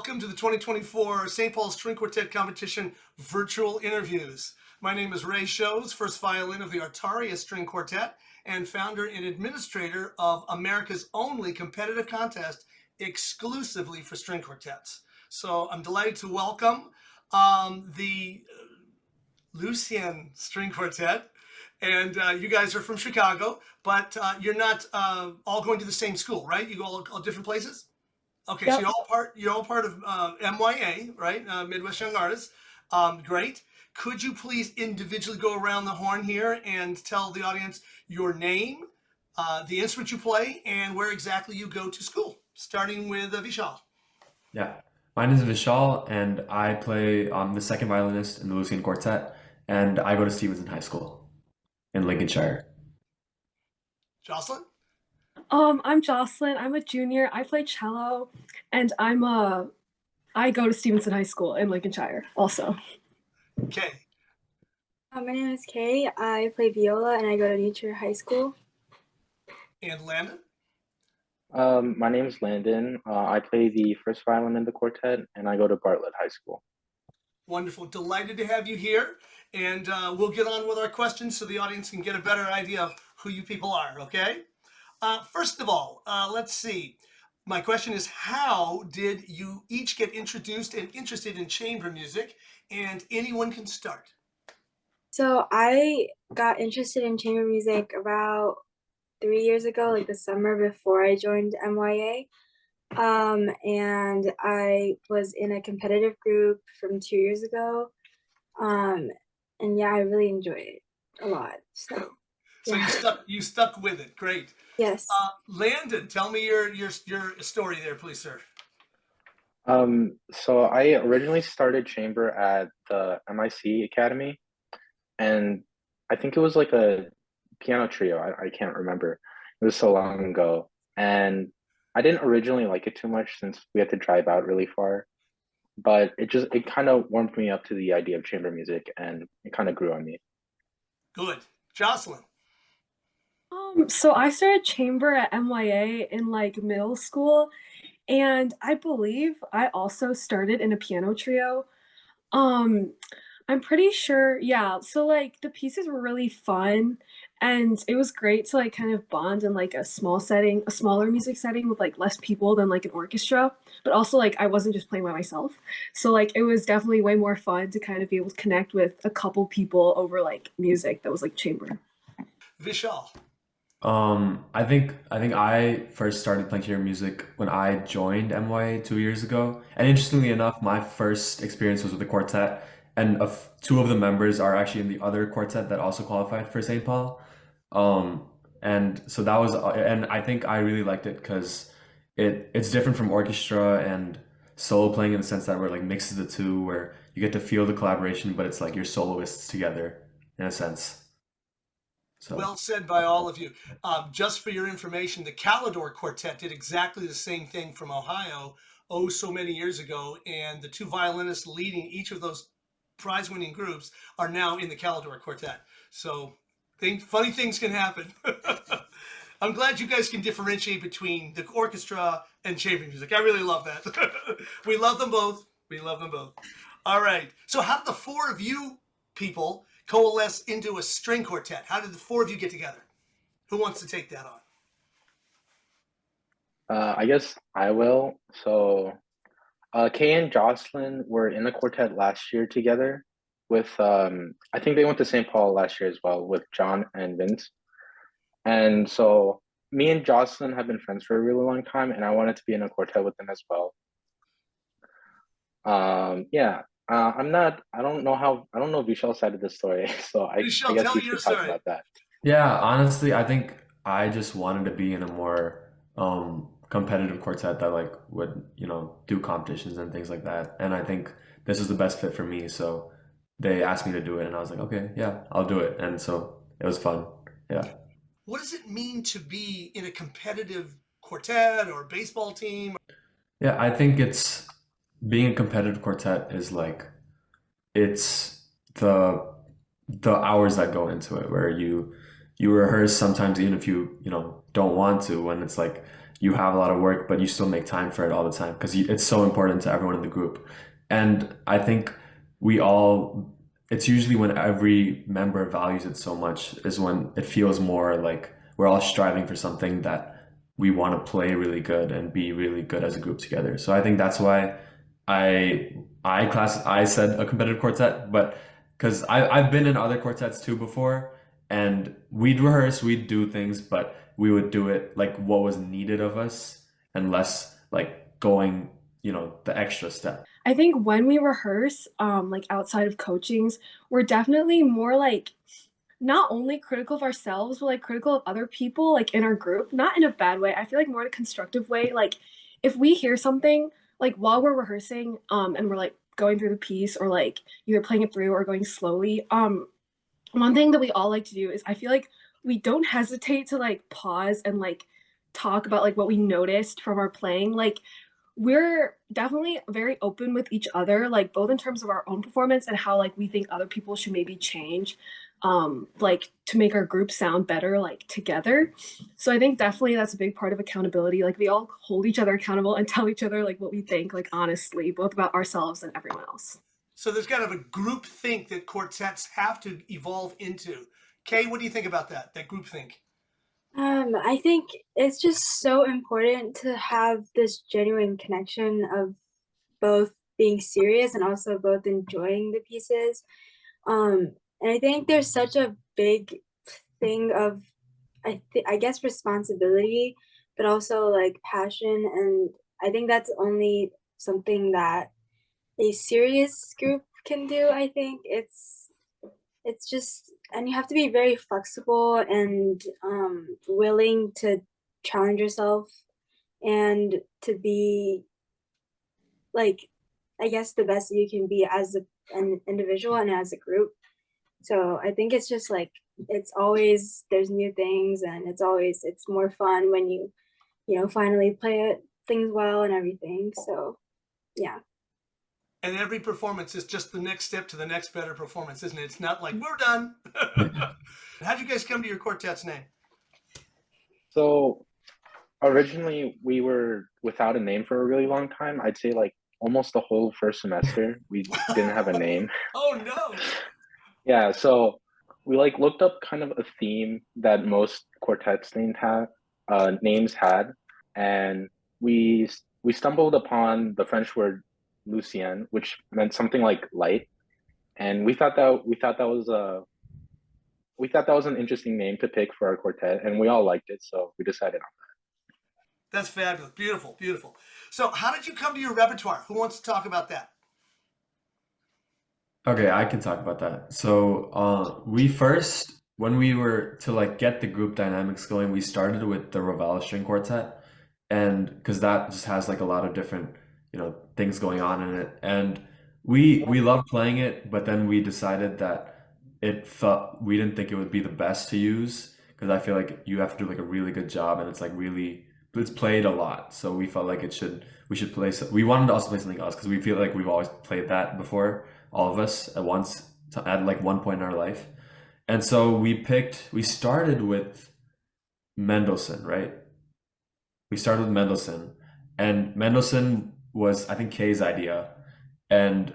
welcome to the 2024 St. Paul String Quartet Competition virtual interviews. My name is Ray Shows, first violin of the Artaria String Quartet and founder and administrator of America's only competitive contest exclusively for string quartets. So I'm delighted to welcome the LUCIEN String Quartet. And you guys are from Chicago, but you're not all going to the same school, right? You go all different places? Okay, Yep. so you're all part of MYA, right? Midwest Young Artists. Great. Could you please individually go around the horn here and tell the audience your name, the instrument you play, and where exactly you go to school? Starting with Vishal. Yeah, my name is Vishal, and I play the second violinist in the LUCIEN Quartet, and I go to Stevenson High School in Lincolnshire. Jocelyn? I'm Jocelyn. I'm a junior. I play cello, and I go to Stevenson High School in Lincolnshire also. Okay. My name is Kay. I play viola and I go to Nature High School. And Landon? My name is Landon. I play the first violin in the quartet, and I go to Bartlett High School. Wonderful. Delighted to have you here. And we'll get on with our questions so the audience can get a better idea of who you people are, okay? First of all, let's see. My question is, how did you each get introduced and interested in chamber music? And anyone can start. So I got interested in chamber music about 3 years ago, like the summer before I joined MYA. And I was in a competitive group from 2 years ago. And yeah, I really enjoy it a lot. So you stuck with it. Great. Yes. Landon, tell me your story there, please, sir. So I originally started chamber at the MIC Academy, and I think it was like a piano trio. I can't remember. It was so long ago. And I didn't originally like it too much since we had to drive out really far. But it kind of warmed me up to the idea of chamber music, and it kind of grew on me. Good. Jocelyn? So I started chamber at MYA in like middle school, and I believe I also started in a piano trio. I'm pretty sure, yeah. So like the pieces were really fun, and it was great to like kind of bond in like a smaller music setting with like less people than like an orchestra. But also like I wasn't just playing by myself. So like it was definitely way more fun to kind of be able to connect with a couple people over like music that was like chamber. Vishal? I think I first started playing chamber music when I joined MYA 2 years ago. And interestingly enough, my first experience was with the quartet, and two of the members are actually in the other quartet that also qualified for St. Paul. And so that was, and I think I really liked it because it's different from orchestra and solo playing in the sense that we're like mixes the two, where you get to feel the collaboration, but it's like your soloists together in a sense. So. Well said by all of you. Just for your information, the Calidor Quartet did exactly the same thing from Ohio so many years ago, and the two violinists leading each of those prize-winning groups are now in the Calidor Quartet. So funny things can happen. I'm glad you guys can differentiate between the orchestra and chamber music. I really love that. We love them both. We love them both. All right. So how did the four of you people coalesce into a string quartet? How did the four of you get together? Who wants to take that on? I guess I will. So Kay and Jocelyn were in the quartet last year together with, I think they went to St. Paul last year as well with John and Vince. And so me and Jocelyn have been friends for a really long time, and I wanted to be in a quartet with them as well. Yeah. I don't know Vishal's side of the story, so I guess you should talk about that. Yeah, honestly, I think I just wanted to be in a more competitive quartet that like would, do competitions and things like that. And I think this is the best fit for me. So they asked me to do it, and I was like, okay, yeah, I'll do it. And so it was fun. Yeah. What does it mean to be in a competitive quartet or baseball team? Yeah, I think being a competitive quartet is like, it's the hours that go into it, where you rehearse sometimes even if you don't want to, when it's like you have a lot of work, but you still make time for it all the time because it's so important to everyone in the group. And I think we all, it's usually when every member values it so much is when it feels more like we're all striving for something that we want to play really good and be really good as a group together. So I think that's why I I said a competitive quartet, but because I've been in other quartets too before, and we'd rehearse, we'd do things, but we would do it like what was needed of us and less like going, the extra step. I think when we rehearse, like outside of coachings, we're definitely more like not only critical of ourselves, but like critical of other people, like in our group, not in a bad way. I feel like more in a constructive way. Like if we hear something like while we're rehearsing, and we're like going through the piece or like either playing it through or going slowly, one thing that we all like to do is I feel like we don't hesitate to like pause and like talk about like what we noticed from our playing. Like we're definitely very open with each other, like both in terms of our own performance and how like we think other people should maybe change, like to make our group sound better like together. So I think definitely that's a big part of accountability. Like we all hold each other accountable and tell each other like what we think, like honestly, both about ourselves and everyone else. So there's kind of a group think that quartets have to evolve into. Kay, what do you think about that group think? I think it's just so important to have this genuine connection of both being serious and also both enjoying the pieces. And I think there's such a big thing of I guess responsibility, but also like passion, and I think that's only something that a serious group can do. I think it's just, and you have to be very flexible and willing to challenge yourself and to be like, I guess the best you can be as an individual and as a group. So I think it's just like it's always there's new things, and it's more fun when you finally play it things well and everything. So yeah. And every performance is just the next step to the next better performance, isn't it? It's not like we're done. How'd you guys come to your quartet's name? So originally we were without a name for a really long time. I'd say like almost the whole first semester we didn't have a name. Oh no. Yeah, so we like looked up kind of a theme that most quartets names had, and we stumbled upon the French word "lucien," which meant something like light, and we thought that was an interesting name to pick for our quartet, and we all liked it, so we decided on. That's fabulous. Beautiful, beautiful. So how did you come to your repertoire? Who wants to talk about that? Okay, I can talk about that. So, we first, when we were to like get the group dynamics going, we started with the LUCIEN Quartet, and because that just has like a lot of different, things going on in it, and we loved playing it, but then we decided that we didn't think it would be the best to use because I feel like you have to do like a really good job, and it's played a lot, so we felt like we should play. We wanted to also play something else because we feel like we've always played that before, all of us at once at like one point in our life. And so we started with Mendelssohn, right? We started with Mendelssohn, and Mendelssohn was, I think, Kay's idea. And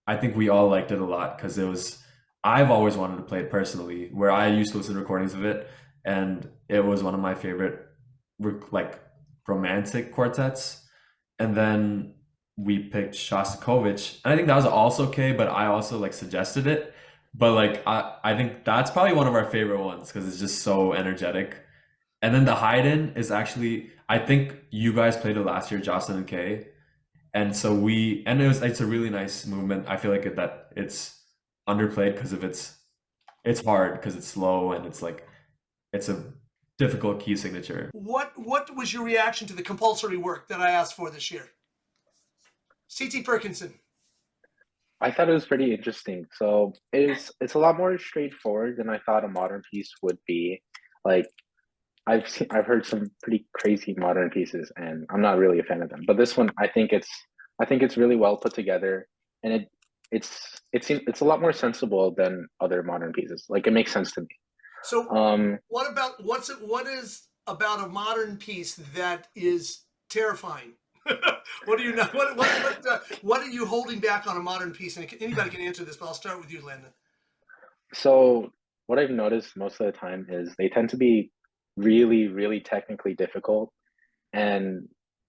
I think we all liked it a lot because I've always wanted to play it personally, where I used to listen to recordings of it, and it was one of my favorite, like, romantic quartets. And then we picked Shostakovich, and I think that was also okay, but I also like suggested it. But like I think that's probably one of our favorite ones because it's just so energetic. And then the Haydn is actually, I think you guys played it last year, Jocelyn and Kay, and so it's a really nice movement. I feel like that it's underplayed because of it's hard because it's slow and it's a difficult key signature. What was your reaction to the compulsory work that I asked for this year? C.T. Perkinson. I thought it was pretty interesting. So it's a lot more straightforward than I thought a modern piece would be. Like I've heard some pretty crazy modern pieces, and I'm not really a fan of them. But this one, I think it's really well put together, and it's a lot more sensible than other modern pieces. Like it makes sense to me. So what is about a modern piece that is terrifying? What do you know? What are you holding back on a modern piece? And anybody can answer this, but I'll start with you, Landon. So what I've noticed most of the time is they tend to be really, really technically difficult. And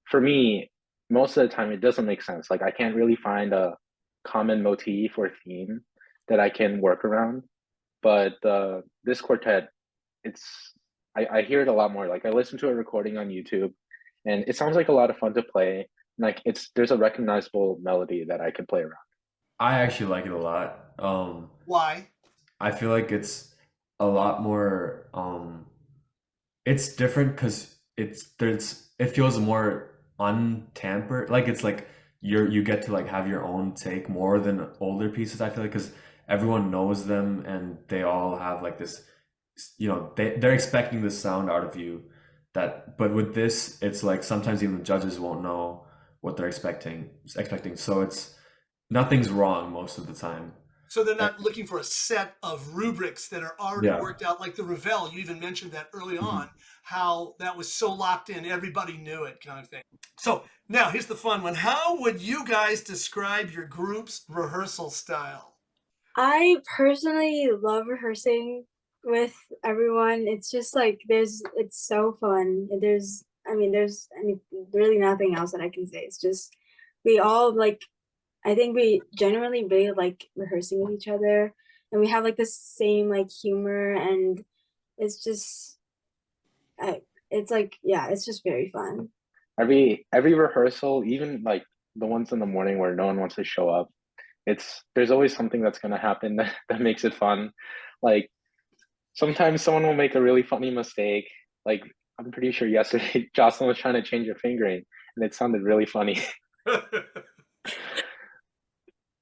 for me, most of the time it doesn't make sense. Like I can't really find a common motif or theme that I can work around. But this quartet, it's I hear it a lot more. Like I listen to a recording on YouTube, and it sounds like a lot of fun to play. Like there's a recognizable melody that I can play around. I actually like it a lot. Why? I feel like it's a lot more it's different because it feels more untampered. Like it's like you get to like have your own take more than older pieces, I feel like, because everyone knows them and they all have like this, they're expecting this sound out of you, but with this it's like sometimes even the judges won't know what they're expecting. So it's nothing's wrong most of the time. So they're not looking for a set of rubrics that are already Yeah. worked out, like the Ravel. You even mentioned that early Mhm. on, how that was so locked in, everybody knew it, kind of thing. So now here's the fun one. How would you guys describe your group's rehearsal style? I personally love rehearsing with everyone. It's just like it's so fun. There's really nothing else that I can say. It's just we all like I think we generally really like rehearsing with each other, and we have like the same like humor, and it's just it's like yeah, it's just very fun. Every rehearsal, even like the ones in the morning where no one wants to show up, there's always something that's gonna happen that makes it fun. Like sometimes someone will make a really funny mistake. Like I'm pretty sure yesterday Jocelyn was trying to change her fingering and it sounded really funny.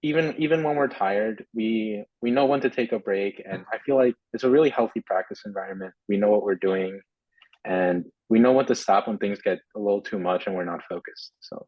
Even when we're tired, we know when to take a break, and I feel like it's a really healthy practice environment. We know what we're doing, and we know when to stop when things get a little too much and we're not focused. So